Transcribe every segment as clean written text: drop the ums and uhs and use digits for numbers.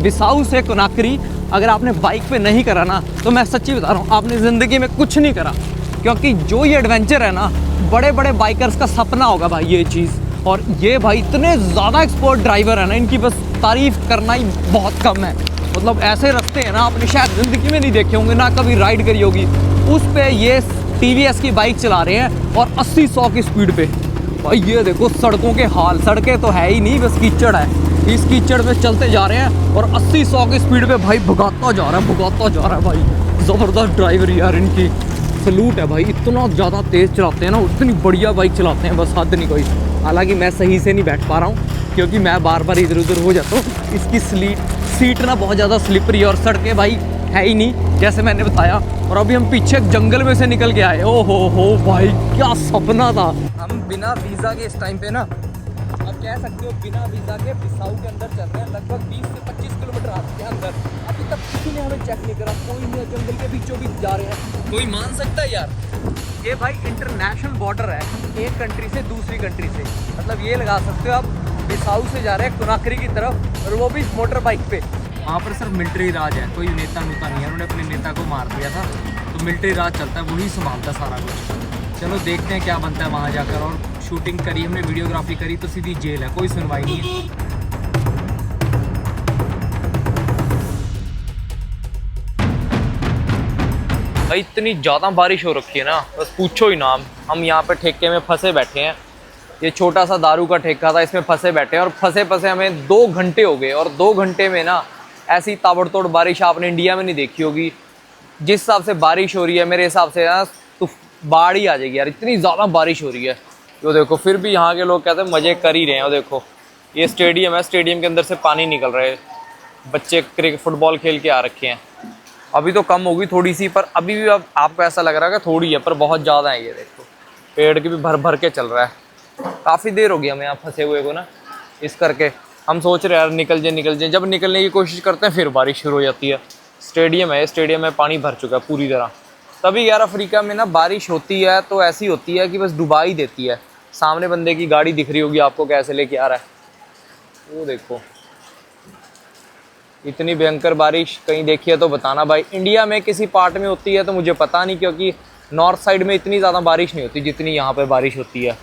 बिसाऊ से कोनाक्री अगर आपने बाइक पे नहीं करा ना, तो मैं सच्ची बता रहा हूँ आपने ज़िंदगी में कुछ नहीं करा। क्योंकि जो ये एडवेंचर है ना, बड़े बड़े बाइकर्स का सपना होगा भाई ये चीज़। और ये भाई इतने ज़्यादा एक्सपर्ट ड्राइवर है ना, इनकी बस तारीफ़ करना ही बहुत कम है। मतलब ऐसे रास्ते हैं ना, आपने शायद ज़िंदगी में नहीं देखे होंगे, ना कभी राइड करी होगी। उस पे ये TVS की बाइक चला रहे हैं और 80-100 की स्पीड पे। भाई ये देखो सड़कों के हाल, सड़कें तो है ही नहीं, बस कीचड़ है। इस कीचड़ में चलते जा रहे हैं और 80-100 की स्पीड पे भाई भगाता जा रहा है भाई। ज़बरदस्त ड्राइवर यार, इनकी सलूट है भाई। इतना ज़्यादा तेज़ चलाते हैं ना, इतनी बढ़िया बाइक चलाते हैं, बस हद नहीं कोई। हालांकि मैं सही से नहीं बैठ पा रहा हूँ क्योंकि मैं बार बार इधर उधर हो जाता हूँ। इसकी सीट ना बहुत ज़्यादा स्लिपरी है और सड़कें भाई है ही नहीं जैसे मैंने बताया। और अभी हम पीछे जंगल में से निकल के आए। ओ हो भाई, क्या सपना था। हम बिना वीज़ा के इस टाइम पे ना, आप कह सकते हो बिना वीज़ा के बिसाऊ के अंदर चल रहे हैं। लगभग 20 से 25 किलोमीटर आते हैं अंदर। अभी तक किसी ने हमें चेक नहीं करा, कोई नहीं, जंगल के बीचों बीच जा रहे हैं। कोई मान सकता है यार, ये भाई इंटरनेशनल बॉर्डर है, एक कंट्री से दूसरी कंट्री से। मतलब ये लगा सकते हो आप, बिसाऊ से जा रहे हैं कोनाक्री की तरफ, और वो भी मोटर बाइक पे। वहाँ पर सिर्फ मिलिट्री राज है, कोई नेता नूता नहीं है। उन्होंने अपने नेता को मार दिया था, तो मिलिट्री राज चलता है, वही संभालता सारा कुछ। चलो देखते हैं क्या बनता है वहाँ जाकर। और शूटिंग करी हमने, वीडियोग्राफी करी, तो सीधी जेल है, कोई सुनवाई नहीं है। भाई इतनी ज़्यादा बारिश हो रखी है ना, बस पूछो ही ना। हम यहाँ पे ठेके में फंसे बैठे हैं। ये छोटा सा दारू का ठेका था, इसमें फंसे बैठे हैं। और फंसे हमें 2 घंटे हो गए। और 2 घंटे में ना ऐसी ताबड़तोड़ बारिश आपने इंडिया में नहीं देखी होगी। जिस हिसाब से बारिश हो रही है, मेरे हिसाब से ना तो बाढ़ ही आ जाएगी यार, इतनी ज़्यादा बारिश हो रही है। तो देखो, फिर भी यहाँ के लोग कहते हैं मज़े कर ही रहे हैं। और देखो ये स्टेडियम है, स्टेडियम के अंदर से पानी निकल रहा है। बच्चे क्रिकेट फुटबॉल खेल के आ रखे हैं। अभी तो कम होगी थोड़ी सी, पर अभी भी अब आपको ऐसा लग रहा है कि थोड़ी है, पर बहुत ज़्यादा है। ये देखो पेड़ की भी भर के चल रहा है। काफ़ी देर हो गई हमें यहाँ फंसे हुए को ना, इस करके हम सोच रहे हैं यार निकल जाए। जब निकलने की कोशिश करते हैं फिर बारिश शुरू हो जाती है। स्टेडियम है, स्टेडियम में पानी भर चुका है पूरी तरह। तभी यार अफ्रीका में ना बारिश होती है तो ऐसी होती है कि बस डुबा ही देती है। सामने बंदे की गाड़ी दिख रही होगी आपको, कैसे लेके आ रहा है, वो देखो। इतनी भयंकर बारिश कहीं देखी है तो बताना भाई। इंडिया में किसी पार्ट में होती है तो मुझे पता नहीं, क्योंकि नॉर्थ साइड में इतनी ज़्यादा बारिश नहीं होती जितनी यहाँ पे बारिश होती है।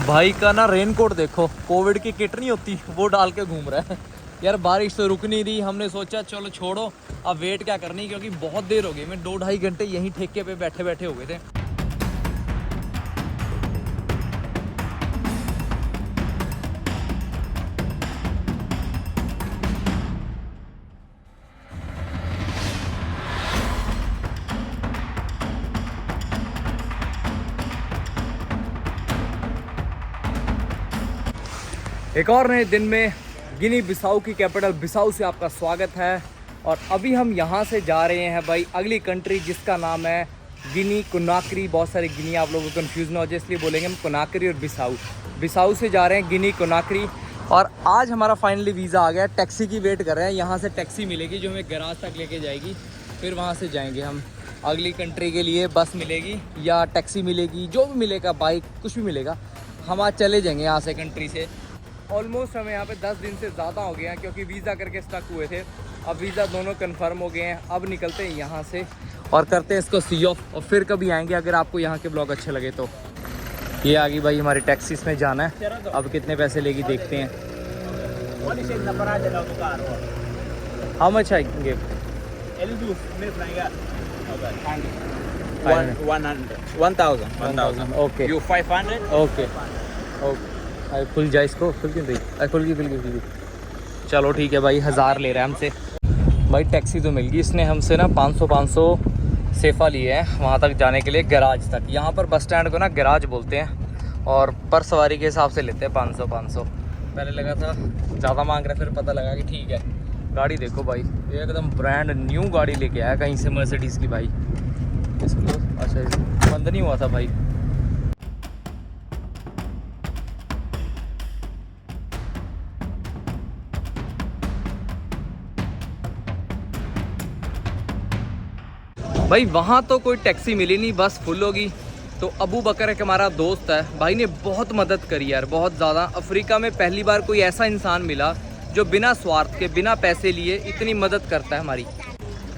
भाई का ना रेनकोट देखो, कोविड की किट नहीं होती वो डाल के घूम रहा है यार। बारिश तो रुक नहीं रही, हमने सोचा चलो छोड़ो, अब वेट क्या करनी, क्योंकि बहुत देर हो गई। मैं 2-2.5 घंटे यहीं ठेके पे बैठे हो गए थे। एक और नए दिन में गिनी बिसाऊ की कैपिटल बिसाऊ से आपका स्वागत है। और अभी हम यहाँ से जा रहे हैं भाई अगली कंट्री, जिसका नाम है गिनी कोनाक्री। बहुत सारे गिनी आप लोगों को कन्फ्यूज़ ना हो जाए, इसलिए बोलेंगे हम कोनाक्री और बिसाऊ। बिसाऊ से जा रहे हैं गिनी कोनाक्री। और आज हमारा फाइनली वीज़ा आ गया। टैक्सी की वेट कर रहे हैं, यहाँ से टैक्सी मिलेगी जो हमें गराज तक लेके जाएगी। फिर वहाँ से जाएंगे हम अगली कंट्री के लिए। बस मिलेगी या टैक्सी मिलेगी, जो भी मिलेगा, बाइक कुछ भी मिलेगा, हम आज चले जाएंगे यहाँ से कंट्री से। ऑलमोस्ट हमें यहाँ पे 10 दिन से ज़्यादा हो गए हैं, क्योंकि वीज़ा करके स्टक हुए थे। अब वीज़ा दोनों कंफर्म हो गए हैं। अब निकलते हैं यहाँ से और करते हैं इसको सी ऑफ, और फिर कभी आएंगे अगर आपको यहाँ के ब्लॉग अच्छे लगे तो। ये आ गई भाई हमारी टैक्सी, इसमें जाना है। अब कितने पैसे लेगी देखते हैं। हाउ मच आएंगे? 1000 ओके। You 500? ओके खुल जाए इसको, खुल गई। चलो ठीक है भाई, 1000 ले रहा है हमसे। भाई टैक्सी तो मिल गई, इसने हमसे ना 500 सेफ़ा लिए हैं वहाँ तक जाने के लिए, गराज तक। यहाँ पर बस स्टैंड को ना गराज बोलते हैं, और पर सवारी के हिसाब से लेते हैं 500। पहले लगा था ज़्यादा मांग रहे, फिर पता लगा कि ठीक है। गाड़ी देखो भाई, ये एकदम ब्रांड न्यू गाड़ी लेके आया कहीं से, मर्सिडीज़ की भाई। इसको अच्छा बंद नहीं हुआ था भाई। भाई वहाँ तो कोई टैक्सी मिली नहीं, बस फुल होगी। तो अबू बकर एक हमारा दोस्त है, भाई ने बहुत मदद करी यार, बहुत ज़्यादा। अफ्रीका में पहली बार कोई ऐसा इंसान मिला जो बिना स्वार्थ के, बिना पैसे लिए इतनी मदद करता है हमारी।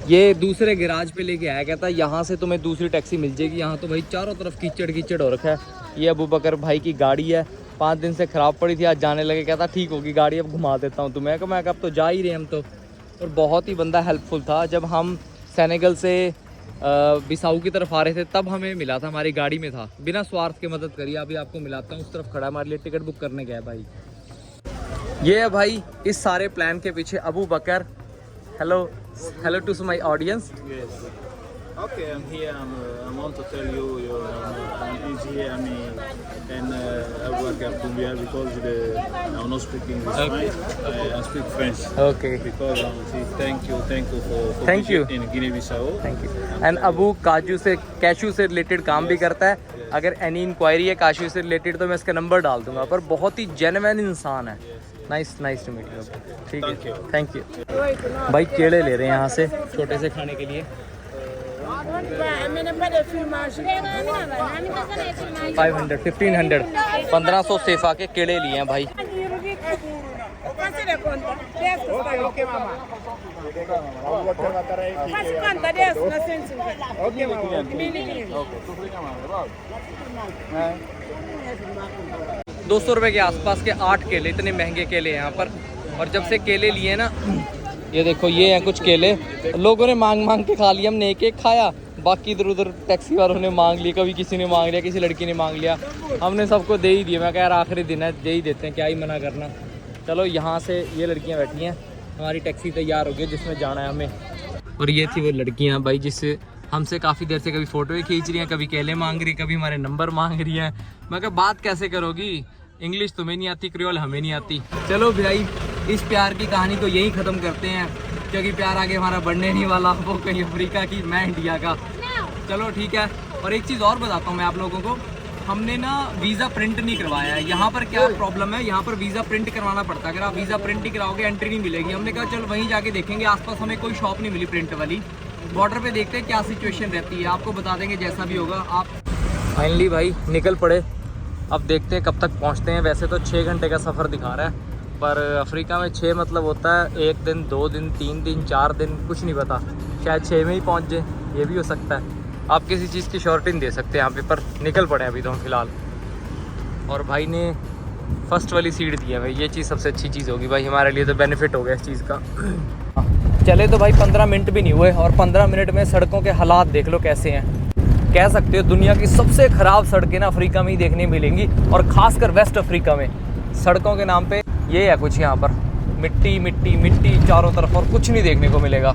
ये दूसरे गैराज पे लेके आया, कहता है यहाँ से तुम्हें दूसरी टैक्सी मिल जाएगी। यहाँ तो भाई चारों तरफ कीचड़ कीचड़ हो रखा है। ये अबू बकर भाई की गाड़ी है, 5 दिन से ख़राब पड़ी थी, आज जाने लगे। कहता ठीक होगी गाड़ी, अब घुमा देता हूँ तुम्हें। मैं अब तो जा ही रहे हम तो। और बहुत ही बंदा हेल्पफुल था। जब हम सेनेगल से बिसाऊ की तरफ आ रहे थे तब हमें मिला था, हमारी गाड़ी में था। बिना स्वार्थ के मदद करिए। अभी आपको मिलाता हूँ, उस तरफ खड़ा हमारे लिए टिकट बुक करने गया भाई। ये है भाई इस सारे प्लान के पीछे Abu Bakr. Hello to my audience. Okay, I'm here. I want to tell you, I'm easy here. I mean, and I work at Cumbia because I'm not speaking English. Okay. I speak French. Okay. Because say thank you for Thank you. in Guinea-Bissau. Thank you. And Abu cashew से related काम भी करता है। अगर any inquiry है cashew से related तो मैं इसका नंबर डाल दूंगा। पर बहुत ही जेन्युइन इंसान है। Nice to meet you. ठीक है, थैंक यू। भाई केले ले रहे हैं यहाँ से छोटे से खाने के लिए। 500 1500 1500 सेफा के केले लिए हैं भाई। ₹200 के आसपास के 8 केले, इतने महंगे केले यहाँ पर। और जब से केले लिए ना, ये देखो ये हैं कुछ केले, लोगों ने मांग के खा लिया, हमने एक खाया, बाकी इधर उधर टैक्सी वालों ने मांग लिया, कभी किसी ने मांग लिया, किसी लड़की ने मांग लिया, हमने सबको दे ही दिया। मैं कह यार आखिरी दिन है, दे ही देते हैं, क्या ही मना करना। चलो यहाँ से ये लड़कियाँ बैठी हैं, हमारी टैक्सी तैयार हो गई जिसमें जाना है हमें। और ये थी वो लड़कियाँ भाई जिससे हमसे काफ़ी देर से कभी फ़ोटो खींच रही हैं, कभी केले मांग रही, कभी हमारे नंबर मांग रही हैं। मैं कहा बात कैसे करोगी, इंग्लिश तुम्हें नहीं आती, क्रियोल हमें नहीं आती। चलो भाई इस प्यार की कहानी को यहीं ख़त्म करते हैं, क्योंकि प्यार आगे हमारा बढ़ने नहीं वाला। वो कहीं अफ्रीका की, मैं इंडिया का। चलो ठीक है। और एक चीज़ और बताता हूँ मैं आप लोगों को, हमने ना वीज़ा प्रिंट नहीं करवाया है। यहाँ पर क्या प्रॉब्लम है, यहाँ पर वीज़ा प्रिंट करवाना पड़ता है। अगर आप वीज़ा प्रिंट नहीं कराओगे एंट्री नहीं मिलेगी। हमने कहा चलो वहीं जाके देखेंगे, आसपास हमें कोई शॉप नहीं मिली प्रिंट वाली। बॉर्डर पे देखते हैं क्या सिचुएशन रहती है, आपको बता देंगे जैसा भी होगा। आप फाइनली भाई निकल पड़े, अब देखते हैं कब तक पहुँचते हैं। वैसे तो 6 घंटे का सफ़र दिखा रहा है, पर अफ्रीका में 6 मतलब होता है 1 दिन, 2 दिन, 3 दिन, 4 दिन, कुछ नहीं पता। शायद 6 में ही पहुँच जाए, ये भी हो सकता है। आप किसी चीज़ की श्योरिटी नहीं दे सकते यहाँ पे, पर निकल पड़े अभी तो हम फिलहाल। और भाई ने फर्स्ट वाली सीट दी है भाई, ये चीज़ सबसे अच्छी चीज़ होगी भाई, हमारे लिए तो बेनिफिट हो गया इस चीज़ का। चले तो भाई 15 मिनट भी नहीं हुए, और 15 मिनट में सड़कों के हालात देख लो कैसे हैं। कह सकते हो दुनिया की सबसे ख़राब सड़कें ना अफ्रीका में ही देखने मिलेंगी, और ख़ासकर वेस्ट अफ्रीका में। सड़कों के नाम पे ये है कुछ यहाँ पर, मिट्टी मिट्टी मिट्टी चारों तरफ, और कुछ नहीं देखने को मिलेगा।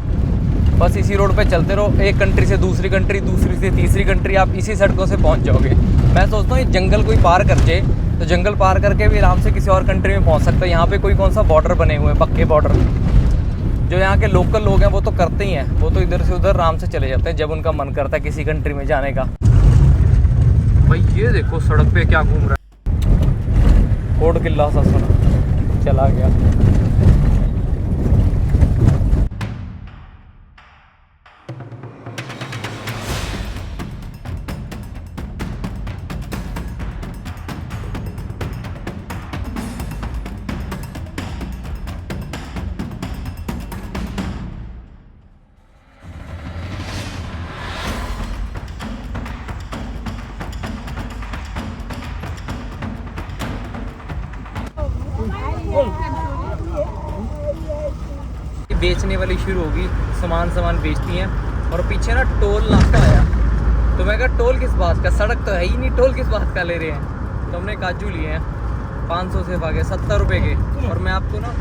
बस इसी रोड पे चलते रहो, एक कंट्री से दूसरी कंट्री, दूसरी से तीसरी कंट्री, आप इसी सड़कों से पहुँच जाओगे। मैं सोचता हूँ ये जंगल कोई पार कर जाए तो जंगल पार करके भी आराम से किसी और कंट्री में पहुँच सकता है। यहाँ पे कोई कौन सा बॉर्डर बने हुए हैं, पक्के बॉर्डर। जो यहाँ के लोकल लोग हैं वो तो करते ही हैं, वो तो इधर से उधर आराम से चले जाते हैं जब उनका मन करता है किसी कंट्री में जाने का। भाई ये देखो सड़क पे क्या घूम रहा है, कोट किला सा सड़क चला गया। बेचने वाली शुरू होगी, सामान बेचती हैं। और पीछे ना टोल नाका आया, तो मैं कहा टोल किस बात का, सड़क तो है ही नहीं, टोल किस बात का ले रहे हैं। तो हमने काजू लिए हैं 500 से भागे 70 रुपये के। और मैं आपको ना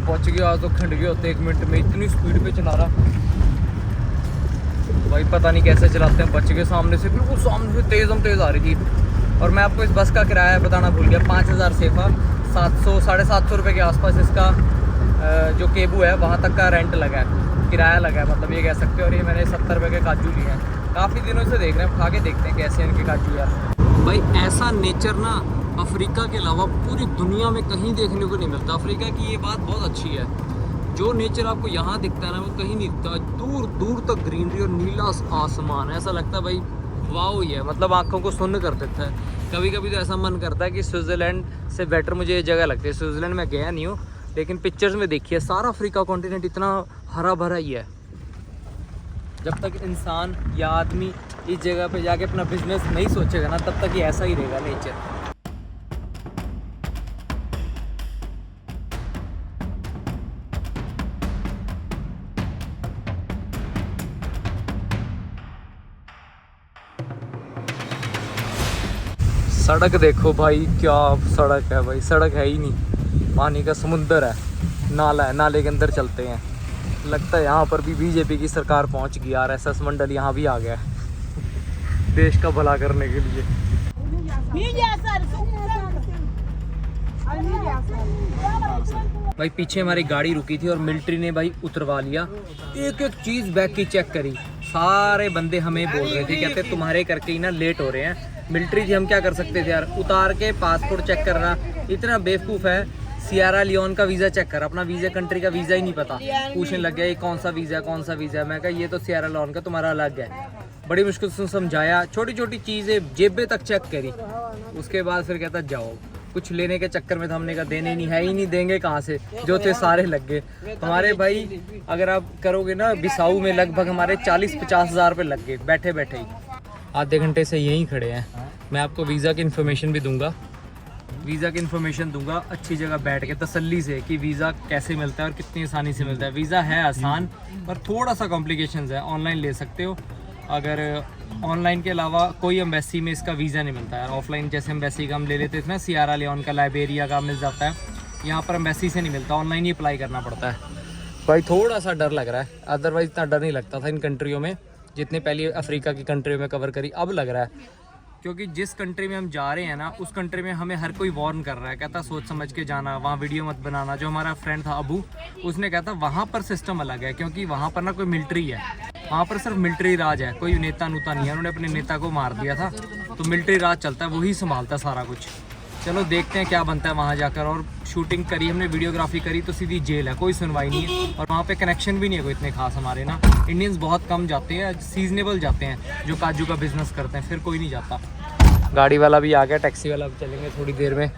पहुँच गया तो खंड गया होते 1 मिनट में, इतनी स्पीड पे चला रहा भाई, पता नहीं कैसे चलाते हैं। बच गए सामने से, बिल्कुल सामने से तेज़ आ रही थी। और मैं आपको इस बस का किराया बताना भूल गया, 5000 सेफा, 700 साढ़े 700 रुपये के आसपास इसका जो केबू है वहाँ तक का रेंट लगा है, किराया लगा है, मतलब ये कह सकते हो। और ये मैंने 70 रुपये के काजू लिए हैं, काफ़ी दिनों से देख रहे हैं, खा के देखते हैं कैसे इनके काजू यार। भाई ऐसा नेचर ना अफ्रीका के अलावा पूरी दुनिया में कहीं देखने को नहीं मिलता। अफ्रीका की ये बात बहुत अच्छी है, जो नेचर आपको यहाँ दिखता है ना वो कहीं नहीं दिखता। दूर दूर तक ग्रीनरी और नीला आसमान, ऐसा लगता है भाई वाओ ही है, मतलब आंखों को सुन्न कर देता है। कभी कभी तो ऐसा मन करता है कि स्विट्ज़रलैंड से बेटर मुझे ये जगह लगती है। स्विट्ज़रलैंड में गया नहीं हूँ, लेकिन पिक्चर्स में देखिए सारा अफ्रीका कॉन्टिनेंट इतना हरा भरा ही है। जब तक इंसान या आदमी इस जगह पे जाके अपना बिजनेस नहीं सोचेगा ना, तब तक ये ऐसा ही रहेगा नेचर। सड़क देखो भाई, क्या सड़क है भाई, सड़क है ही नहीं, पानी का समुंदर है, नाला है, नाले के अंदर चलते हैं। लगता है यहाँ पर भी बीजेपी की सरकार पहुँच गई, आरएसएस मंडल यहाँ भी आ गया है देश का भला करने के लिए। भाई पीछे हमारी गाड़ी रुकी थी और मिलिट्री ने भाई उतरवा लिया, एक एक चीज़ बैग की चेक करी। सारे बंदे हमें बोल रहे थे, कहते तुम्हारे करके ही ना लेट हो रहे हैं। मिलिट्री थी, हम क्या कर सकते थे यार, उतार के पासपोर्ट चेक करना। इतना बेवकूफ़ है, सियरा लियोन का वीज़ा चेक कर, अपना वीज़ा कंट्री का वीज़ा ही नहीं पता। पूछने लग गया ये कौन सा वीज़ा, कौन सा वीज़ा। मैं कहा ये तो सियरा लियोन का, तुम्हारा अलग है। बड़ी मुश्किल से समझाया, छोटी छोटी चीज़ें जेबें तक चेक करी। उसके बाद फिर कहता जाओ। कुछ लेने के चक्कर में तो हमने कहा देने नहीं है ही नहीं, देंगे कहाँ से, जो थे सारे लग गए हमारे। भाई अगर आप करोगे ना बिसाऊ में, लगभग हमारे 40-50 हज़ार रुपये लग गए बैठे बैठे ही। आधे घंटे से यहीं खड़े हैं। मैं आपको वीज़ा की इन्फॉर्मेशन भी दूंगा, वीज़ा की इन्फॉर्मेशन दूंगा अच्छी जगह बैठ के तसल्ली से, कि वीज़ा कैसे मिलता है और कितनी आसानी से मिलता है। वीज़ा है आसान, पर थोड़ा सा कॉम्प्लिकेशंस है। ऑनलाइन ले सकते हो, अगर ऑनलाइन के अलावा कोई एम्बेसी में इसका वीज़ा नहीं मिलता है। ऑफलाइन जैसे एम्बेसी का हम ले लेते थे ना, सियरा लियोन का, लाइबेरिया का मिल जाता है, यहाँ पर एम्बेसी से नहीं मिलता, ऑनलाइन ही अप्लाई करना पड़ता है। भाई थोड़ा सा डर लग रहा है, अदरवाइज़ इतना डर नहीं लगता था इन कंट्रियों में, जितने पहले अफ्रीका की कंट्रियों में कवर करी। अब लग रहा है, क्योंकि जिस कंट्री में हम जा रहे हैं ना, उस कंट्री में हमें हर कोई वार्न कर रहा है, कहता सोच समझ के जाना, वहाँ वीडियो मत बनाना। जो हमारा फ्रेंड था अबू, उसने कहता वहाँ पर सिस्टम अलग है, क्योंकि वहाँ पर ना कोई मिलिट्री है, वहाँ पर सिर्फ मिलिट्री राज है, कोई नेता नूता नहीं है। उन्होंने अपने नेता को मार दिया था, तो मिलिट्री राज चलता है, वही संभालता है सारा कुछ। चलो देखते हैं क्या बनता है वहाँ जाकर। और शूटिंग करी हमने, वीडियोग्राफी करी, तो सीधी जेल है, कोई सुनवाई नहीं है। और वहाँ पे कनेक्शन भी नहीं है कोई इतने खास हमारे ना। इंडियंस बहुत कम जाते हैं, सीजनेबल जाते हैं, जो काजू का बिजनेस करते हैं, फिर कोई नहीं जाता। गाड़ी वाला भी आ गया, टैक्सी वाला भी चलेंगे थोड़ी देर में।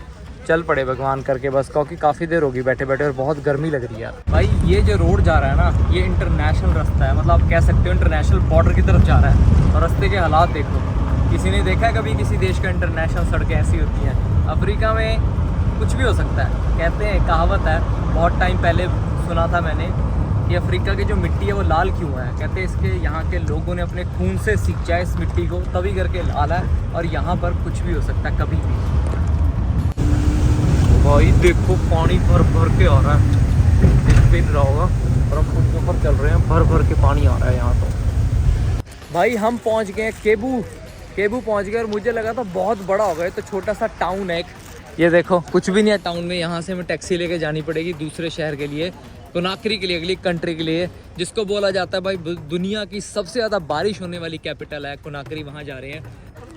चल पड़े भगवान करके बस, क्योंकि काफ़ी देर होगी बैठे बैठे और बहुत गर्मी लग रही है भाई। ये जो रोड जा रहा है ना, ये इंटरनेशनल रास्ता है, मतलब आप कह सकते हो इंटरनेशनल बॉर्डर की तरफ जा रहा है। और रास्ते के हालात देखो, किसी ने देखा है कभी किसी देश का इंटरनेशनल सड़कें ऐसी होती हैं? अफ्रीका में कुछ भी हो सकता है। कहते हैं, कहावत है, बहुत टाइम पहले सुना था मैंने, कि अफ्रीका की जो मिट्टी है वो लाल क्यों है। कहते हैं इसके यहाँ के लोगों ने अपने खून से सींचा है इस मिट्टी को, तभी करके लाल है। और यहाँ पर कुछ भी हो सकता है कभी भी। भाई देखो पानी भर भर के आ रहा है, देख भी नहीं रहा होगा, और हम पुल के ऊपर चल रहे हैं, भर भर के पानी आ रहा है यहाँ तो। भाई हम पहुँच गए केबू पहुँच गए, और मुझे लगा था बहुत बड़ा होगा, ये तो छोटा सा टाउन है एक। ये देखो कुछ भी नहीं है टाउन में। यहाँ से हमें टैक्सी लेके जानी पड़ेगी दूसरे शहर के लिए, कोनाक्री के लिए, अगली कंट्री के लिए, जिसको बोला जाता है भाई दुनिया की सबसे ज़्यादा बारिश होने वाली कैपिटल है कोनाक्री। वहाँ जा रहे हैं।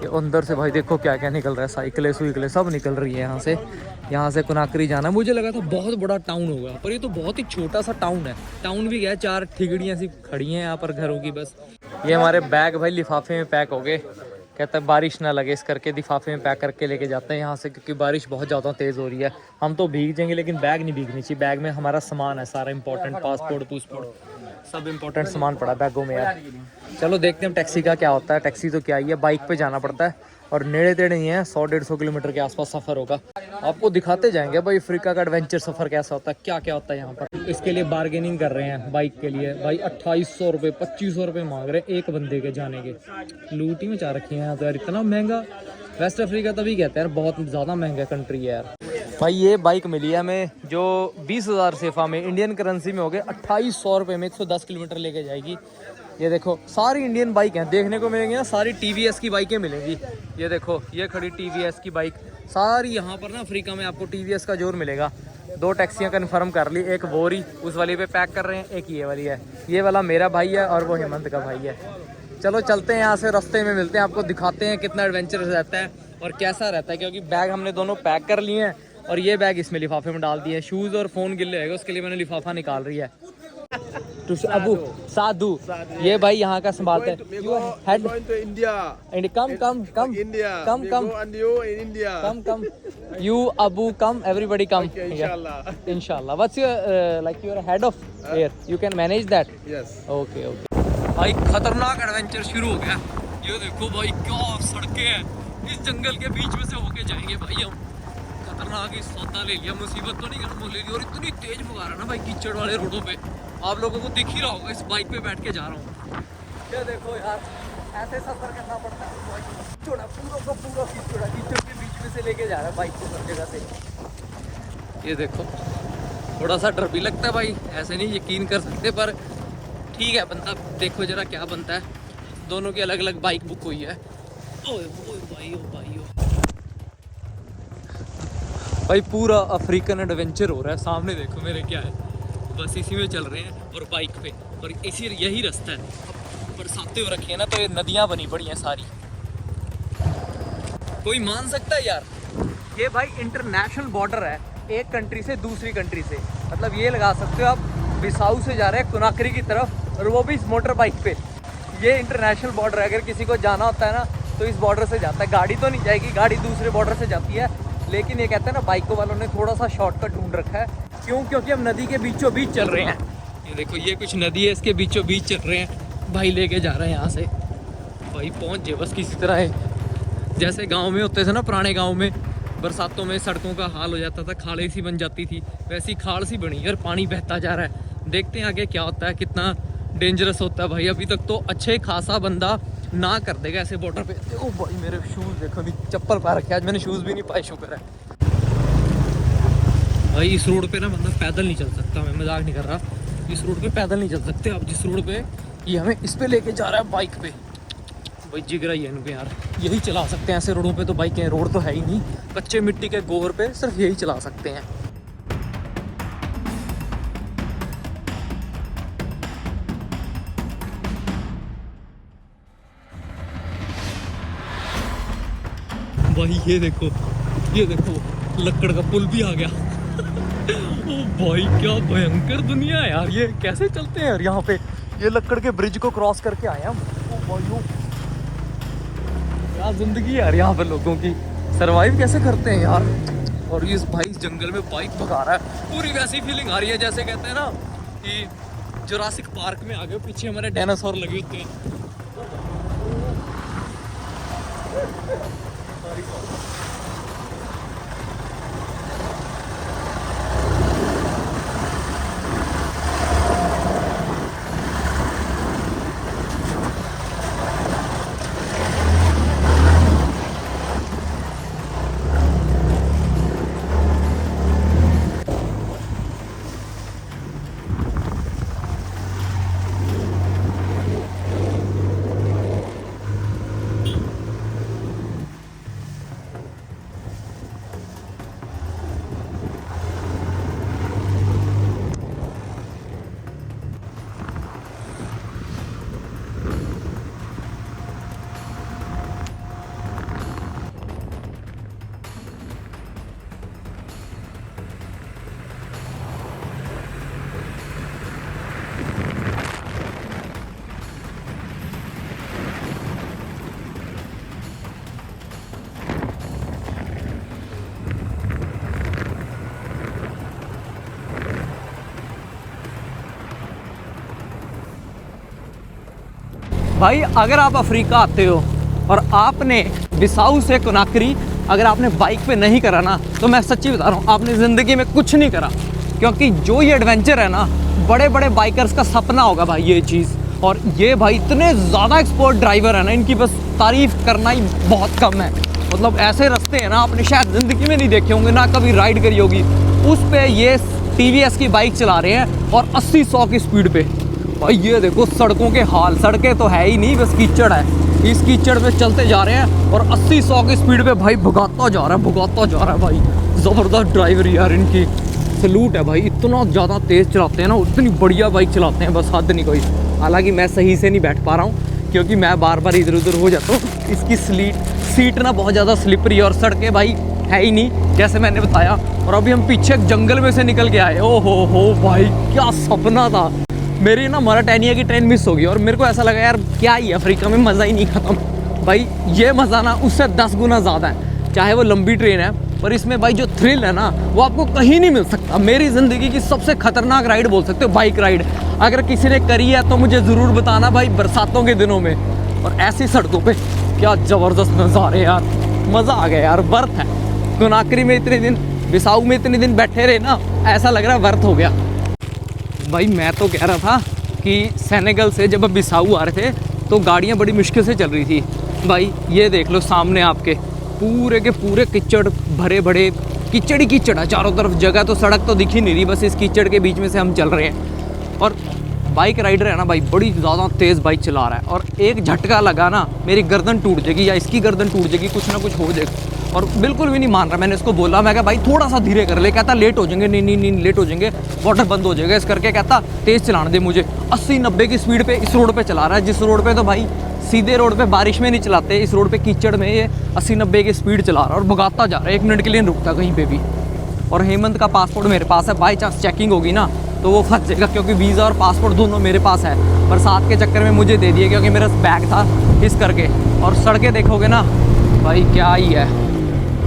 ये अंदर से भाई देखो क्या क्या निकल रहा है, साइकिलें सुइकिलें सब निकल रही है यहाँ से कोनाक्री जाना है। मुझे लगा था बहुत बड़ा टाउन होगा, पर ये तो बहुत ही छोटा सा टाउन है। टाउन भी गया, 4 ठिगड़ियाँ सी खड़ी हैं यहाँ पर घरों की बस। ये हमारे बैग भाई लिफाफे में पैक हो गए, कहता है बारिश ना लगे इस करके लिफाफे में पैक करके लेके जाते हैं यहाँ से, क्योंकि बारिश बहुत ज़्यादा तेज़ हो रही है। हम तो भीग जाएंगे, लेकिन बैग नहीं भीगनी चाहिए। बैग में हमारा सामान है सारा इंपॉर्टेंट, पासपोर्ट सब इंपॉर्टेंट सामान पड़ा बैगों में यार। चलो देखते हैं टैक्सी का क्या होता है। टैक्सी तो क्या ही है, बाइक पे जाना पड़ता है, और नेड़े तेड़े नहीं है, 100-150 किलोमीटर के आसपास सफ़र होगा। आपको दिखाते जाएंगे भाई अफ्रीका का एडवेंचर सफ़र कैसा होता है, क्या क्या होता है यहाँ पर। इसके लिए बार्गेनिंग कर रहे हैं बाइक के लिए। भाई 2800 रुपये 2500 रुपये मांग रहे हैं एक बंदे के जाने के। लूट ही मचा रखी है यहाँ तो यार, इतना महंगा। वेस्ट अफ्रीका तभी कहते हैं यार बहुत ज़्यादा महंगा कंट्री है यार। भाई ये बाइक मिली है हमें जो 20,000 सेफा में, इंडियन करेंसी में हो गए 2800 रुपये में, 110 किलोमीटर लेके जाएगी। ये देखो सारी इंडियन बाइक हैं, देखने को मिलेंगी ना, सारी TVS की बाइकें मिलेंगी। ये देखो ये खड़ी TVS की बाइक सारी। यहाँ पर ना अफ्रीका में आपको TVS का जोर मिलेगा। 2 टैक्सियाँ कन्फर्म कर ली, एक बोरी उस वाली पे पैक कर रहे हैं, एक ये वाली है। ये वाला मेरा भाई है और वो हेमंत का भाई है। चलो चलते हैं यहाँ से, रास्ते में मिलते हैं, आपको दिखाते हैं कितना एडवेंचरस रहता है और कैसा रहता है। क्योंकि बैग हमने दोनों पैक कर लिए हैं, और ये बैग इसमें लिफाफे में डाल दिए। शूज़ और फ़ोन गिल्ले होगा, उसके लिए मैंने लिफाफा निकाल रही है। टू अबू साधु ये भाई यहाँ का संभालते हैं you head Going to India. Come come come India. Come We come go and you in India. Come you Abu come everybody come Okay, inshallah. इंशाल्लाह what's your like your head of air you can manage that Yes. Okay okay भाई खतरनाक adventure शुरू हो गया ये देखो भाई क्या सड़कें हैं इस जंगल के बीच में से होके जाएंगे भाई हम खतरनाक ही सौदा ले लिया मुसीबत तो नहीं खत्म हो लेगी और इतनी तेज भगा रहा ना भाई कीचड़ वाले रोडों पे आप लोगों को दिख ही रहा होगा इस बाइक पे बैठ के जा रहा हूँ ये देखो यार ऐसे सफर करना पड़ता है भाई कीचड़ पूरा का पूरा कीचड़ के बीच में से लेके जा रहा है बाइक को हर जगह से ये देखो थोड़ा सा डर भी लगता है भाई ऐसे नहीं यकीन कर सकते पर ठीक है बनता देखो जरा क्या बनता है दोनों की अलग अलग बाइक बुक हुई है ओए ओए भाई ओ भाई ओ भाई पूरा अफ्रीकन एडवेंचर हो रहा है सामने देखो मेरे क्या है बस इसी में चल रहे हैं और बाइक पे और इसी यही रास्ता है बरसाते हो रखी है ना तो ये नदियाँ बनी पड़ी हैं सारी कोई मान सकता है यार ये भाई इंटरनेशनल बॉर्डर है एक कंट्री से दूसरी कंट्री से मतलब ये लगा सकते हो आप बिसाऊ से जा रहे हैं कुनाकरी की तरफ और वो भी इस मोटर बाइक पे ये इंटरनेशनल बॉर्डर है अगर किसी को जाना होता है ना तो इस बॉर्डर से जाता है गाड़ी तो नहीं जाएगी गाड़ी दूसरे बॉर्डर से जाती है लेकिन ये कहते हैं ना बाइकों वालों ने थोड़ा सा शॉर्टकट ढूंढ रखा है क्यों क्योंकि हम नदी के बीचों बीच चल रहे हैं ये देखो ये कुछ नदी है इसके बीचों बीच चल रहे हैं भाई लेके जा रहे हैं यहाँ से भाई पहुँच जाए बस किसी तरह है जैसे गाँव में होते थे ना पुराने गाँव में बरसातों में सड़कों का हाल हो जाता था खाड़े सी बन जाती थी वैसी खाड़ सी बनी और पानी बहता जा रहा है देखते हैं आगे क्या होता है कितना डेंजरस होता है भाई अभी तक तो अच्छे खासा बंदा ना कर देगा ऐसे बॉर्डर पे देखो भाई मेरे शूज़ देखो नहीं चप्पल पा रखे आज मैंने शूज़ भी नहीं पाए शुक्र है भाई इस रोड पे ना बंदा पैदल नहीं चल सकता मैं मजाक नहीं कर रहा इस रोड पे पैदल नहीं चल सकते आप जिस रोड पे ये हमें इस पे लेके जा रहा है बाइक पे भाई जिगरा ही है इनके यार यही चला सकते हैं ऐसे रोडों पे तो बाइकें रोड तो है ही नहीं कच्चे मिट्टी के गोबर पे सिर्फ यही चला सकते हैं भाई ये देखो लकड़ का पुल भी आ गया ओ भाई क्या भयंकर दुनिया है यार ये कैसे चलते हैं यार यहाँ पे ये लकड़ के ब्रिज को क्रॉस करके आए हम ओ भाई ओ क्या जिंदगी यार यहाँ पे लोगों की सरवाइव कैसे करते हैं यार और ये भाई इस जंगल में बाइक भगा रहा है पूरी वैसी फीलिंग आ रही है जैसे कहते हैं ना कि जुरासिक पार्क में आ गए पीछे हमारे डायनासोर लगे होते हैं भाई अगर आप अफ्रीका आते हो और आपने बिसाऊ से कोनाक्री अगर आपने बाइक पे नहीं करा ना तो मैं सच्ची बता रहा हूँ आपने ज़िंदगी में कुछ नहीं करा क्योंकि जो ये एडवेंचर है ना बड़े बड़े बाइकर्स का सपना होगा भाई ये चीज़ और ये भाई इतने ज़्यादा एक्सपर्ट ड्राइवर है ना इनकी बस तारीफ़ करना ही बहुत कम है मतलब ऐसे रास्ते हैं ना आपने शायद ज़िंदगी में नहीं देखे होंगे ना कभी राइड करी होगी उस पे ये TVS की बाइक चला रहे हैं और 80-100 की स्पीड पे भाई ये देखो सड़कों के हाल सड़कें तो है ही नहीं बस कीचड़ है इस कीचड़ में चलते जा रहे हैं और 80-100 की स्पीड पे भाई भगाता जा रहा है भाई ज़बरदस्त ड्राइवर यार इनकी सलूट है भाई इतना ज़्यादा तेज़ चलाते हैं ना उतनी बढ़िया बाइक चलाते हैं बस हद नहीं कोई हालांकि मैं सही से नहीं बैठ पा रहा हूँ क्योंकि मैं बार बार इधर उधर हो जाता हूँ इसकी सीट ना बहुत ज़्यादा स्लिपरी और सड़कें भाई है ही नहीं जैसे मैंने बताया और अभी हम पीछे जंगल में से निकल के आए ओ हो भाई क्या सपना था मेरी ना मॉरिटानिया की ट्रेन मिस हो गई और मेरे को ऐसा लगा यार क्या ही अफ्रीका में मज़ा ही नहीं खत्म। भाई ये मज़ा ना उससे 10 गुना ज़्यादा है, चाहे वो लंबी ट्रेन है, पर इसमें भाई जो थ्रिल है ना वो आपको कहीं नहीं मिल सकता। मेरी ज़िंदगी की सबसे खतरनाक राइड बोल सकते हो बाइक राइड। अगर किसी ने करी है तो मुझे ज़रूर बताना भाई, बरसातों के दिनों में और ऐसी सड़कों पे क्या ज़बरदस्त नज़ारे यार, मज़ा आ गया यार। वर्थ है। कोनाक्री में इतने दिन, बिसाऊ में इतने दिन बैठे रहे ना, ऐसा लग रहा है वर्थ हो गया। भाई मैं तो कह रहा था कि सेनेगल से जब बिसाऊ आ रहे थे तो गाड़ियाँ बड़ी मुश्किल से चल रही थी। भाई ये देख लो सामने आपके पूरे के पूरे कीचड़ भरे भरे, कीचड़ ही कीचड़ है चारों तरफ। जगह तो सड़क तो दिख ही नहीं रही, बस इस कीचड़ के बीच में से हम चल रहे हैं। और बाइक राइडर है ना भाई, बड़ी ज़्यादा तेज़ बाइक चला रहा है और एक झटका लगा ना मेरी गर्दन टूट जाएगी या इसकी गर्दन टूट जाएगी, कुछ ना कुछ हो जाएगा। और बिल्कुल भी नहीं मान रहा। मैंने इसको बोला, मैं कहा भाई थोड़ा सा धीरे कर ले, कहता लेट हो जाएंगे। नहीं नहीं नहीं लेट हो जाएंगे, वाटर बंद हो जाएगा, इस करके कहता तेज़ चलाने दे मुझे। 80-90 की स्पीड पे इस रोड पे चला रहा है, जिस रोड पे तो भाई सीधे रोड पे बारिश में नहीं चलाते, इस रोड पे कीचड़ में ये 80-90 की स्पीड चला रहा है और भगाता जा रहा है, 1 मिनट के लिए नहीं रुकता कहीं पे भी। और हेमंत का पासपोर्ट मेरे पास है, बाई चांस चेकिंग होगी ना तो वो फंस जाएगा, क्योंकि वीज़ा और पासपोर्ट दोनों मेरे पास है। बरसात के चक्कर में मुझे दे दिए क्योंकि मेरा बैग था, इस करके। और सड़कें देखोगे ना भाई क्या ही है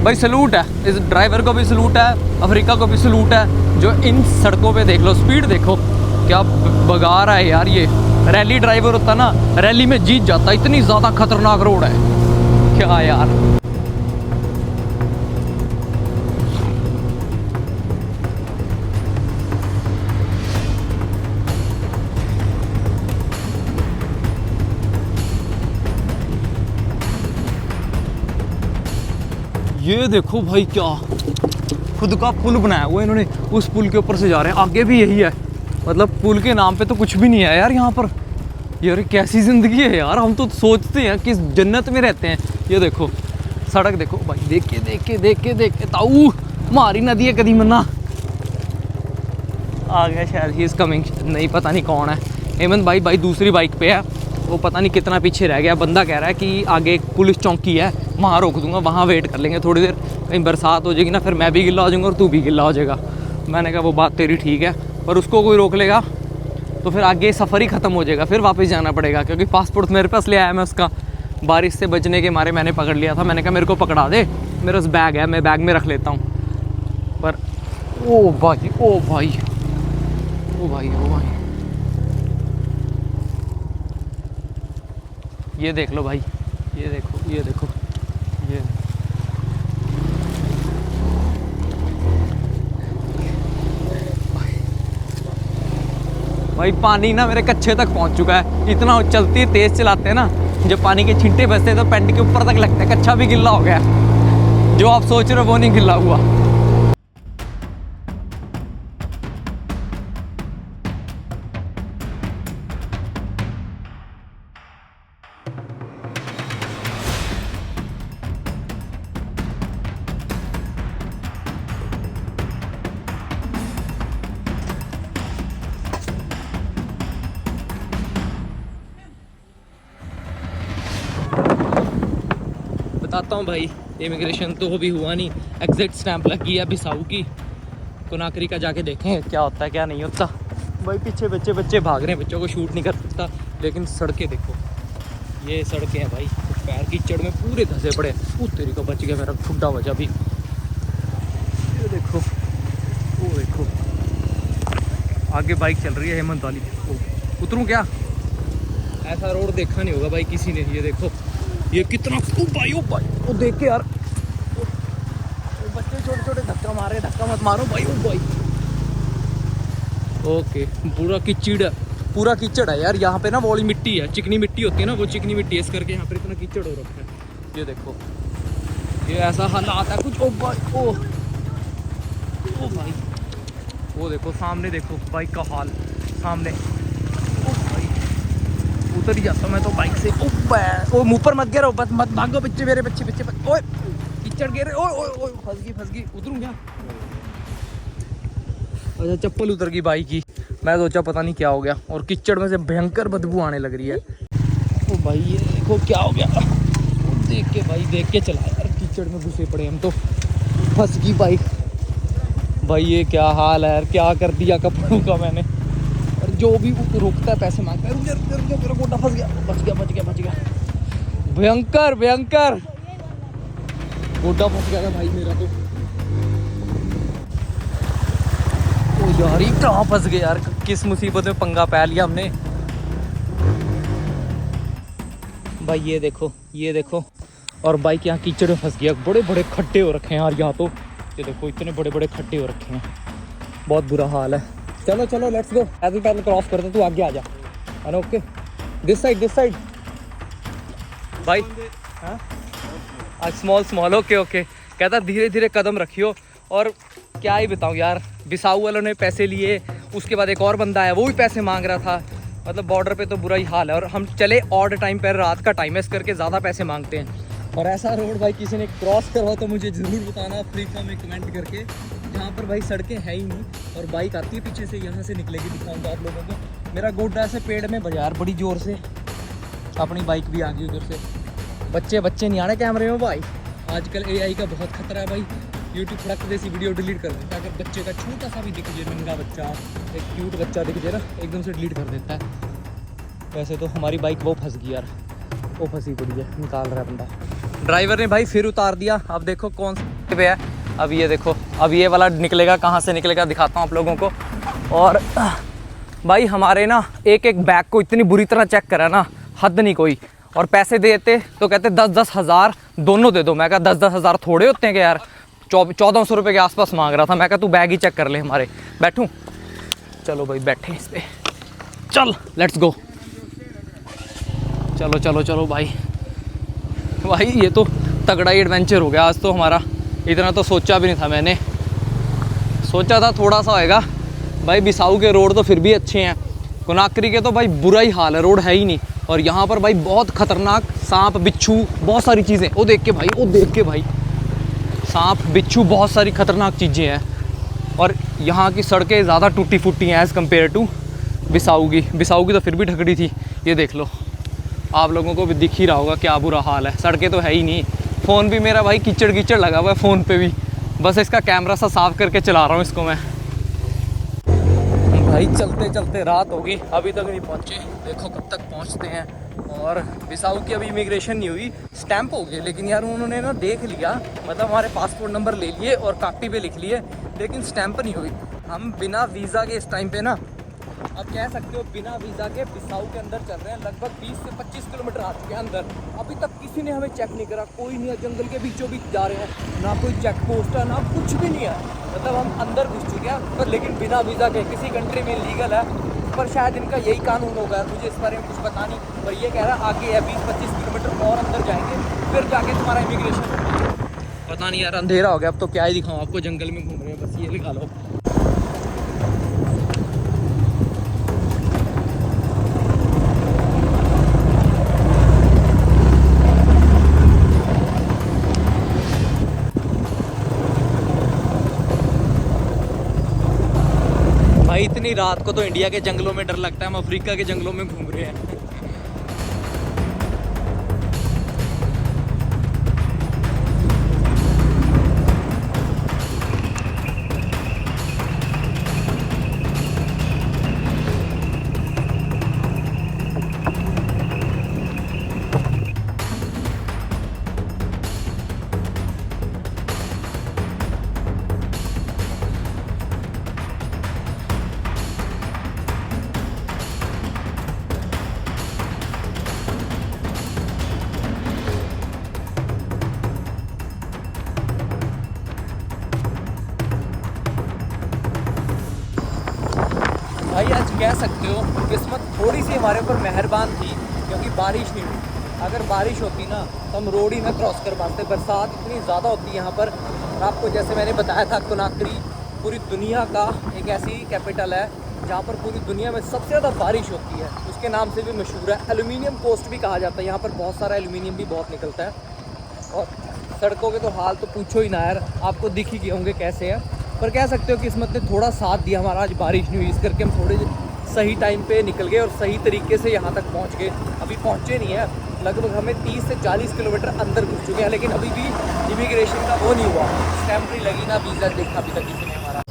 भाई, सलूट है इस ड्राइवर को भी, सलूट है अफ्रीका को भी सलूट है, जो इन सड़कों पे देख लो स्पीड देखो क्या बगा रहा है यार। ये रैली ड्राइवर होता ना, रैली में जीत जाता, इतनी ज़्यादा खतरनाक रोड है क्या यार। ये देखो भाई क्या खुद का पुल बनाया हुआ है इन्होंने, उस पुल के ऊपर से जा रहे हैं। आगे भी यही है, मतलब पुल के नाम पे तो कुछ भी नहीं है यार यहाँ पर। यार कैसी ज़िंदगी है यार, हम तो सोचते हैं कि जन्नत में रहते हैं। ये देखो सड़क देखो भाई, देख के ताऊ मारी नदी है कदी मन्ना। आ गया शायद, ही इज़ कमिंग, नहीं पता नहीं कौन है। हेमंत भाई दूसरी बाइक पे है, वो पता नहीं कितना पीछे रह गया। बंदा कह रहा है कि आगे एक पुलिस चौकी है, वहाँ रोक दूंगा, वहाँ वेट कर लेंगे थोड़ी देर, कहीं बरसात हो जाएगी ना फिर मैं भी गिल्ला हो जाऊँगा और तू भी गिल्ला हो जाएगा। मैंने कहा वो बात तेरी ठीक है, पर उसको कोई रोक लेगा तो फिर आगे सफ़र ही ख़त्म हो जाएगा, फिर वापस जाना पड़ेगा। क्योंकि पासपोर्ट मेरे पास ले आया मैं उसका, बारिश से बचने के मारे मैंने पकड़ लिया था। मैंने कहा मेरे को पकड़ा दे, मेरे पास बैग है, मैं बैग में रख लेता हूँ। पर ओ भाई ओ भाई ओ भाई ओ भाई, ये देख लो भाई, ये देखो ये देखो ये भाई पानी ना मेरे कच्छे तक पहुंच चुका है। इतना चलती है, तेज चलाते हैं ना, जब पानी के छींटे बजते हैं तो पैंट के ऊपर तक लगता है। कच्छा भी गिल्ला हो गया, जो आप सोच रहे हो वो नहीं गिल्ला हुआ। बताता हूँ भाई, इमिग्रेशन तो भी हुआ नहीं, एग्जिट स्टैंप लग गई है बिसाऊ की। कोनाक्री का जाके देखें क्या होता है क्या नहीं होता। भाई पीछे बच्चे भाग रहे हैं, बच्चों को शूट नहीं कर सकता। लेकिन सड़कें देखो, ये सड़कें हैं भाई, पैर कीचड़ में पूरे धंसे पड़े। तेरी को बच गया मेरा ठुड्डा वजह भी। ये देखो वो देखो आगे बाइक चल रही है हेमंत वाली। उतरूँ क्या? ऐसा रोड देखा नहीं होगा भाई किसी ने। ये देखो ये कितना, ओ भाई वो देख के यार, बच्चे छोटे छोटे धक्का मार रहे, धक्का मत मारो भाई। ओ भाई ओके, पूरा कीचड़ है यार यहाँ पे ना। वो वाली मिट्टी है, चिकनी मिट्टी होती है ना, वो चिकनी मिट्टी है, इस करके यहाँ पर इतना कीचड़ हो रखा है। ये देखो ये ऐसा हालात है कुछ। ओ भाई ओ भाई वो देखो सामने, देखो बाइक का हाल सामने। ओ भाई उतर ही जाता मैं तो बाइक से। ओ मुँह पर मत गिरो, बस मत भागो बच्चे मेरे, बच्चे ओए कीचड़ गिर, ओए फंस गई। उतरूँ क्या? अच्छा चप्पल उतर गई बाइक की, मैं सोचा पता नहीं क्या हो गया। और कीचड़ में से भयंकर बदबू आने लग रही है। ओ भाई ये देखो क्या हो गया। देख के चला यार, कीचड़ में घुसे पड़े हम तो, फंस गई बाइक। भाई ये क्या हाल है यार, क्या कर दिया कपड़ों का मैंने। और जो भी रुकता है पैसे मांगता है। रुक जा, मेरा गोटा फंस गया। बच गया। भयंकर गोटा फंस गया था भाई मेरा तो। ओ यार, ये कहाँ फंस गए यार, किस मुसीबत में पंगा पा लिया हमने भाई। ये देखो और बाइक यहाँ कीचड़ में फंस गया। बड़े बड़े खड्डे हो रखे हैं यार यहाँ तो। ये देखो इतने बड़े बड़े खड्डे हो रखे हैं, बहुत बुरा हाल है। चलो लेट्स गो। पैदल क्रॉस करते, तू आगे आ जा। है ना, ओके। दिस साइड भाई। हाँ स्मॉल ओके। कहता धीरे धीरे कदम रखियो। और क्या ही बताऊँ यार, बिसाऊ वालों ने पैसे लिए, उसके बाद एक और बंदा है वो भी पैसे मांग रहा था। मतलब बॉर्डर पे तो बुरा ही हाल है। और हम चले ऑड टाइम पर, रात का टाइम है, इस करके ज़्यादा पैसे मांगते हैं। और ऐसा रोड भाई किसी ने क्रॉस करवा तो मुझे ज़रूर बताना अफ्रीका में कमेंट करके, जहाँ पर भाई सड़कें है ही नहीं और बाइक आती है पीछे से, यहाँ से निकलेगी। दिखाऊंगा आप लोगों को। मेरा गोड्डा से पेड़ में बाजार बड़ी ज़ोर से, अपनी बाइक भी आ गई उधर से। बच्चे नहीं आने कैमरे में भाई। आजकल AI का बहुत खतरा है भाई। यूट्यूब फड़क जैसी वीडियो डिलीट कर देता है। अगर बच्चे का छोटा सा भी दिख जाए, नंगा बच्चा, एक क्यूट बच्चा दिख जाए ना, एकदम से डिलीट कर देता है। वैसे तो हमारी बाइक वो फंस गई यार, वो फंसी पड़ी है, निकाल रहा है बंदा। ड्राइवर ने भाई फिर उतार दिया। अब देखो कौन से पे है। अब ये देखो, अब ये वाला निकलेगा, कहाँ से निकलेगा दिखाता हूँ आप लोगों को। और भाई हमारे ना एक बैग को इतनी बुरी तरह चेक करा ना, हद नहीं कोई। और पैसे देते तो कहते 10-10 हज़ार दोनों दे दो। मैं कहा 10-10 हज़ार थोड़े होते हैं कि यार। 1400 रुपये के आसपास मांग रहा था। मैं कहा तू बैग ही चेक कर ले हमारे। बैठूँ? चलो भाई बैठे इस पर। चल लेट्स गो। चलो भाई ये तो तगड़ा ही एडवेंचर हो गया आज तो हमारा। इतना तो सोचा भी नहीं था मैंने। सोचा था थोड़ा सा होएगा भाई। बिसाऊ के रोड तो फिर भी अच्छे हैं, कोनाक्री के तो भाई बुरा ही हाल है, रोड है ही नहीं। और यहाँ पर भाई बहुत खतरनाक सांप बिच्छू बहुत सारी चीज़ें। वो देख के भाई सांप बिच्छू बहुत सारी खतरनाक चीज़ें हैं। और यहाँ की सड़कें ज़्यादा टूटी फूटी हैं एज़ कम्पेयर टू बिसाऊ की तो फिर भी ढकड़ी थी। ये देख लो, आप लोगों को भी दिख ही रहा होगा क्या बुरा हाल है। सड़कें तो है ही नहीं। फ़ोन भी मेरा भाई कीचड़ लगा हुआ है फ़ोन पे भी। बस इसका कैमरा सा साफ़ करके चला रहा हूँ इसको मैं। भाई चलते रात होगी, अभी तक नहीं पहुँचे। देखो कब तक पहुँचते हैं। और बिसाऊ की अभी इमिग्रेशन नहीं हुई, स्टैंप हो गए। लेकिन यार उन्होंने ना देख लिया, मतलब हमारे पासपोर्ट नंबर ले लिए और कापी पे लिख लिए, लेकिन स्टैंप नहीं हुई। हम बिना वीज़ा के इस टाइम पे ना, अब कह सकते हो बिना वीज़ा के बिसाऊ के अंदर चल रहे हैं। लगभग 20 से 25 किलोमीटर आ चुके हैं अंदर। अभी तक किसी ने हमें चेक नहीं करा, कोई नहीं है। जंगल के बीचों बीच जा रहे हैं, ना कोई चेक पोस्ट है, ना कुछ भी नहीं है। मतलब हम अंदर घुस चुके हैं, पर लेकिन बिना वीज़ा के। किसी कंट्री में लीगल है, पर शायद इनका यही कानून होगा। मुझे इस बारे में कुछ पता नहीं, पर ये कह रहा है आगे है 20-25 किलोमीटर और अंदर जाएंगे, फिर जाके तुम्हारा इमिग्रेशन। पता नहीं यार, अंधेरा हो गया अब तो। क्या ही दिखाऊँ आपको, जंगल में घूम रहे हैं बस, ये दिखा लो। भाई इतनी रात को तो इंडिया के जंगलों में डर लगता है, हम अफ्रीका के जंगलों में घूम रहे हैं। भाई आज कह सकते हो किस्मत थोड़ी सी हमारे ऊपर मेहरबान थी, क्योंकि बारिश नहीं हुई। अगर बारिश होती ना तो हम रोड ही ना क्रॉस कर पाते। बरसात इतनी ज़्यादा होती है यहाँ पर। और आपको जैसे मैंने बताया था, कोनाक्री पूरी दुनिया का एक ऐसी कैपिटल है जहाँ पर पूरी दुनिया में सबसे ज़्यादा बारिश होती है। उसके नाम से भी मशहूर है। एल्यूमिनियम कोस्ट भी कहा जाता है। यहाँ पर बहुत सारा एल्यूमिनियम भी बहुत निकलता है। और सड़कों के तो हाल तो पूछो ही ना यार, आपको दिख ही गए होंगे कैसे है। पर कह सकते हो किस्मत ने थोड़ा साथ दिया हमारा, आज बारिश नहीं हुई, इस करके हम थोड़े सही टाइम पे निकल गए और सही तरीके से यहाँ तक पहुँच गए। अभी पहुँचे नहीं है, लगभग हमें 30 से 40 किलोमीटर अंदर घुस चुके हैं, लेकिन अभी भी इमिग्रेशन का वो नहीं हुआ, स्टैम्प नहीं लगी, ना वीज़ा देखा अभी तक किसी ने हमारा।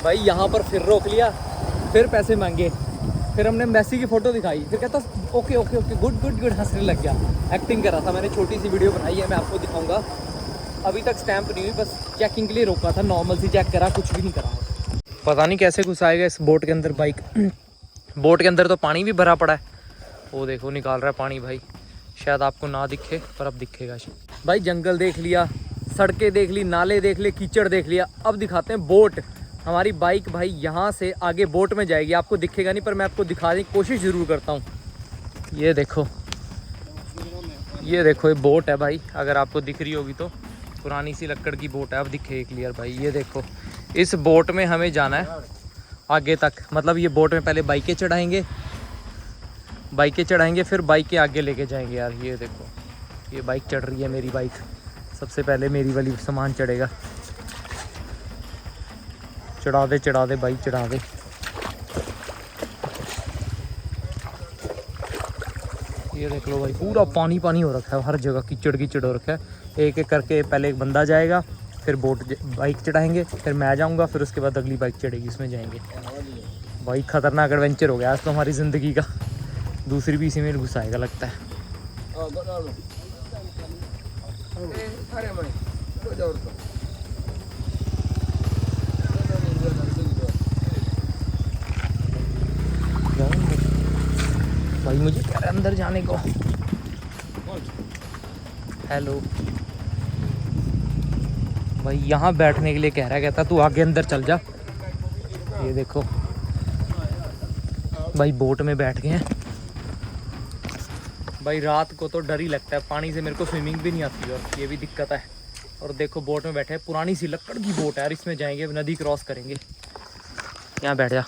भाई यहाँ पर फिर रोक लिया, फिर पैसे मांगे, फिर हमने मेसी की फ़ोटो दिखाई, फिर कहता okay okay okay good good good, हंसने लग गया। एक्टिंग कर रहा था। मैंने छोटी सी वीडियो बनाई है, मैं आपको दिखाऊंगा। अभी तक स्टैंप नहीं हुई, बस चेकिंग के लिए रोका था, नॉर्मल सी चेक करा, कुछ भी नहीं करा। पता नहीं कैसे घुसाएगा इस बोट के अंदर बाइक। बोट के अंदर तो पानी भी भरा पड़ा है, वो देखो निकाल रहा है पानी भाई। शायद आपको ना दिखे पर अब दिखेगा भाई। जंगल देख लिया, सड़कें देख ली, नाले देख लिए, कीचड़ देख लिया, अब दिखाते हैं बोट। हमारी बाइक भाई यहाँ से आगे बोट में जाएगी, आपको दिखेगा नहीं पर मैं आपको दिखाने की कोशिश ज़रूर करता हूँ। ये देखो, ये देखो, ये बोट है भाई, अगर आपको दिख रही होगी तो पुरानी सी लक्कड़ की बोट है। अब दिखे क्लियर भाई, ये देखो। इस बोट में हमें जाना है आगे तक, मतलब ये बोट में पहले बाइकें चढ़ाएंगे, फिर बाइकें आगे लेके जाएंगे यार। ये देखो, ये बाइक चढ़ रही है मेरी बाइक, सबसे पहले मेरी वाली सामान चढ़ेगा। चढ़ा दे बाइक, चढ़ा दे। ये देख लो भाई, पूरा पानी पानी हो रखा है, हर जगह कीचड़ कीचड़ हो रखा है। एक एक करके पहले एक बंदा जाएगा, फिर बाइक चढ़ाएंगे, फिर मैं जाऊंगा, फिर उसके बाद अगली बाइक चढ़ेगी, उसमें जाएंगे। भाई खतरनाक एडवेंचर हो गया आज तो हमारी ज़िंदगी का। दूसरी भी इसी में घुसाएगा लगता है। भाई मुझे कह रहा है अंदर जाने को। हेलो भाई, यहाँ बैठने के लिए कह रहा है, कहता तू आगे अंदर चल जा। ये देखो भाई, बोट में बैठ गए हैं भाई। रात को तो डर ही लगता है, पानी से मेरे को स्विमिंग भी नहीं आती और ये भी दिक्कत है। और देखो बोट में बैठे हैं, पुरानी सी लक्कड़ की बोट है यार, इसमें जाएंगे, नदी क्रॉस करेंगे। यहाँ बैठ जा।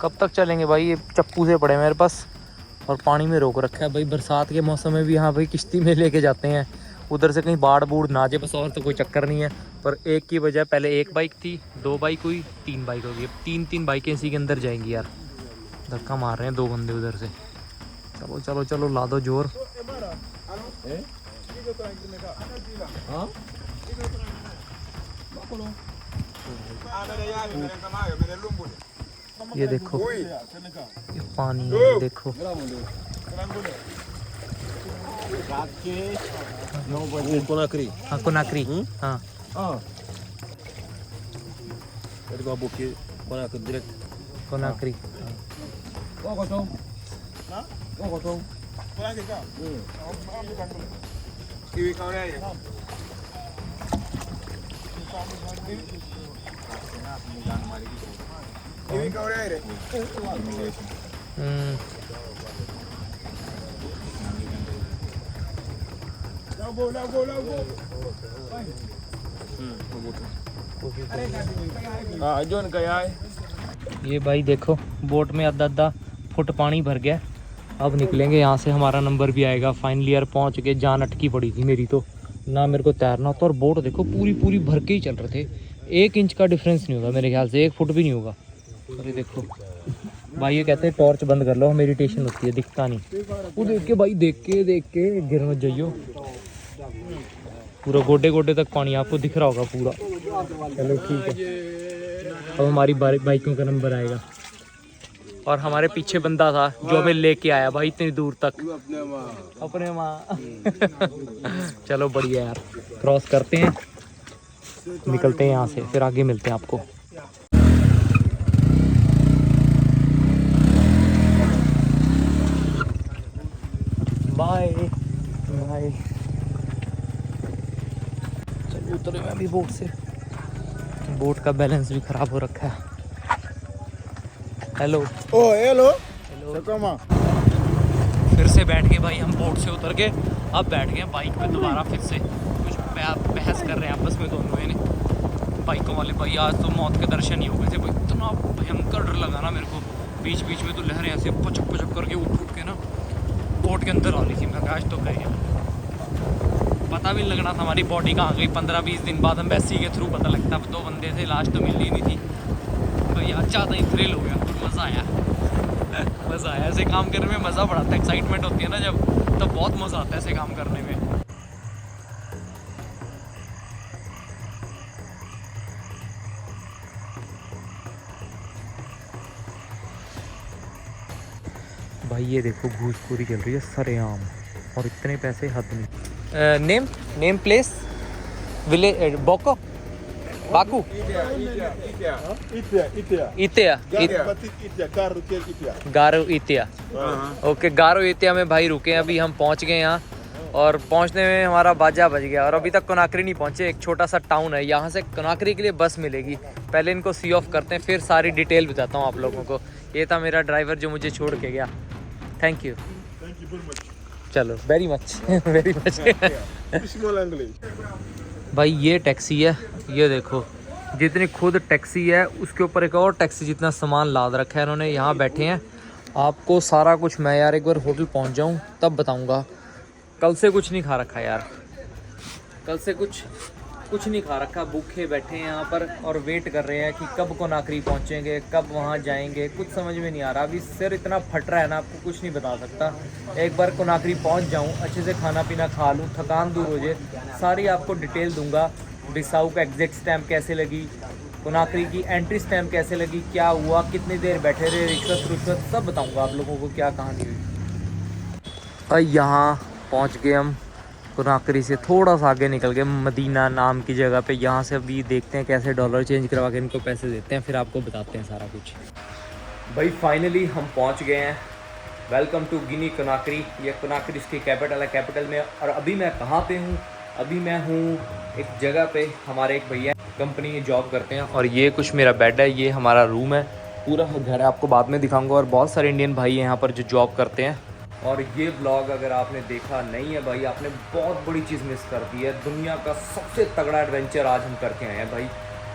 कब तक चलेंगे भाई, ये चप्पू से पड़े मेरे पास और पानी में रोक रखा है भाई। बरसात के मौसम में भी यहाँ भाई किश्ती में लेके जाते हैं, उधर से कहीं बाढ़ बूढ़ ना जाए बस, और तो कोई चक्कर नहीं है। पर एक की बजाय पहले एक बाइक थी, 2 बाइक हुई, 3 बाइक हो गई, अब 3 बाइकें इसी के अंदर जाएंगी यार। धक्का मार रहे हैं 2 बंदे उधर से। चलो चलो चलो, ला दो जोर। ये देखो, ये पानी है, देखो। Conakry. हाँ कोनाक्री, हाँ Dari gua buki Conakry direct. Conakry. ये भाई देखो, बोट में आधा फुट पानी भर गया। अब निकलेंगे यहाँ से, हमारा नंबर भी आएगा। फाइनल ईयर पहुँच के जान अटकी पड़ी थी मेरी तो, ना मेरे को तैरना होता। और बोट देखो पूरी भर के ही चल रहे थे, 1 इंच का डिफरेंस नहीं होगा मेरे ख्याल से, 1 फुट भी नहीं होगा। अरे देखो भाई, ये कहते हैं टॉर्च बंद कर लो, मेडिटेशन होती है, दिखता नहीं। वो देख के भाई, देख के गिर मत जाइयो। पूरा गोडे तक पानी आपको दिख रहा होगा पूरा। चलो ठीक है, अब हमारी बाइकों का नंबर आएगा। और हमारे पीछे बंदा था जो हमें लेके आया भाई इतनी दूर तक, अपने माँ। चलो बढ़िया यार, क्रॉस करते हैं, निकलते हैं यहाँ से, फिर आगे मिलते हैं आपको। Bye bye. चलो उतरे मैं अभी बोट से, बोट का बैलेंस भी खराब हो रखा है। हेलो हेलो फिर से बैठ गए भाई हम बोट से उतर के, अब बैठ गए बाइक पे दोबारा। फिर से कुछ बहस कर रहे हैं आपस में दोनों ने, बाइकों वाले भाई। आज तो मौत के दर्शन ही हो गए थे भाई, इतना भयंकर डर लगा ना मेरे को। बीच में तो लहरें ऐसे पचक करके उठ के ना बोट के अंदर आ रही थी। मैं आज तो गए पता भी नहीं लगना था हमारी बॉडी कहाँ गई। 15-20 दिन बाद एम्बेसी के थ्रू पता लगता। अब 2 बंदे थे, लास्ट तो मिलनी नहीं थी। तो यार ज़्यादा ही थ्रिल हो गया, मज़ा आया। मज़ा आया, ऐसे काम करने में मज़ा बड़ा आता है। एक्साइटमेंट होती है ना जब, तो बहुत मज़ा आता है ऐसे काम करने में। भाई ये देखो घूसखोरी चल रही है सरेआम, और इतने पैसे हद नहीं। नेम प्लेस विलेज बोको बाकू इतिया गारो इतिया। ओके, गारो इतिया में भाई रुके हैं। अभी हम पहुंच गए यहाँ, और पहुंचने में हमारा बाजा बज गया। और अभी तक कोनाक्री नहीं पहुंचे। एक छोटा सा टाउन है, यहाँ से कोनाक्री के लिए बस मिलेगी। पहले इनको सी ऑफ करते हैं, फिर सारी डिटेल बताता हूँ आप लोगों को। ये था मेरा ड्राइवर जो मुझे छोड़ के गया। थैंक यू चलो, वेरी मच वेरी मच। भाई ये टैक्सी है, ये देखो जितनी खुद टैक्सी है उसके ऊपर एक और टैक्सी जितना सामान लाद रखा है इन्होंने। यहाँ बैठे हैं, आपको सारा कुछ मैं यार एक बार होटल पहुँच जाऊँ तब बताऊँगा। कल से कुछ नहीं खा रखा यार, कल से कुछ नहीं खा रखा। भूखे बैठे हैं यहाँ पर और वेट कर रहे हैं कि कब कोनाक्री पहुँचेंगे, कब वहाँ जाएंगे। कुछ समझ में नहीं आ रहा। अभी सिर इतना फट रहा है ना, आपको कुछ नहीं बता सकता। एक बार कोनाक्री पहुँच जाऊँ, अच्छे से खाना पीना खा लूँ, थकान दूर हो जाए, सारी आपको डिटेल दूंगा। बिसाऊ का एग्जिट स्टैम्प कैसे लगी, कोनाक्री की एंट्री स्टैम्प कैसे लगी, क्या हुआ, कितनी देर बैठे रहे, रिश्वत सब बताऊँगा आप लोगों को क्या कहानी हुई। भाई यहाँ पहुँच गए हम कोनाक्री से थोड़ा सा आगे निकल गए, मदीना नाम की जगह पे। यहाँ से अभी देखते हैं कैसे डॉलर चेंज करवा के इनको पैसे देते हैं, फिर आपको बताते हैं सारा कुछ। भाई फाइनली हम पहुँच गए हैं। Welcome to Guinea Conakry. ये कोनाक्री इसकी कैपिटल है, कैपिटल में। और अभी मैं कहाँ पे हूँ? अभी मैं हूँ एक जगह पे, हमारे एक भैया कंपनी में जॉब करते हैं। और ये कुछ मेरा बेड है, ये हमारा रूम है, पूरा घर है, आपको बाद में दिखाऊँगा। और बहुत सारे इंडियन भाई हैं यहाँ पर जो जॉब करते हैं। और ये ब्लॉग अगर आपने देखा नहीं है भाई, आपने बहुत बड़ी चीज़ मिस कर दी है। दुनिया का सबसे तगड़ा एडवेंचर आज हम करके आए हैं भाई।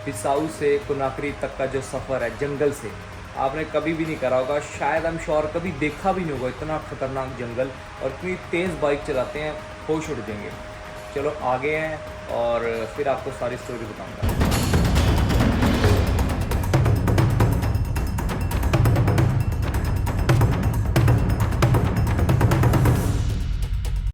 बिसाऊ से कोनाक्री तक का जो सफ़र है जंगल से, आपने कभी भी नहीं करा होगा, शायद हम श्योर कभी देखा भी नहीं होगा। इतना ख़तरनाक जंगल, और इतनी तेज़ बाइक चलाते हैं, होश उड़ जाएंगे। चलो आगे हैं और फिर आपको सारी स्टोरी बताऊँगा।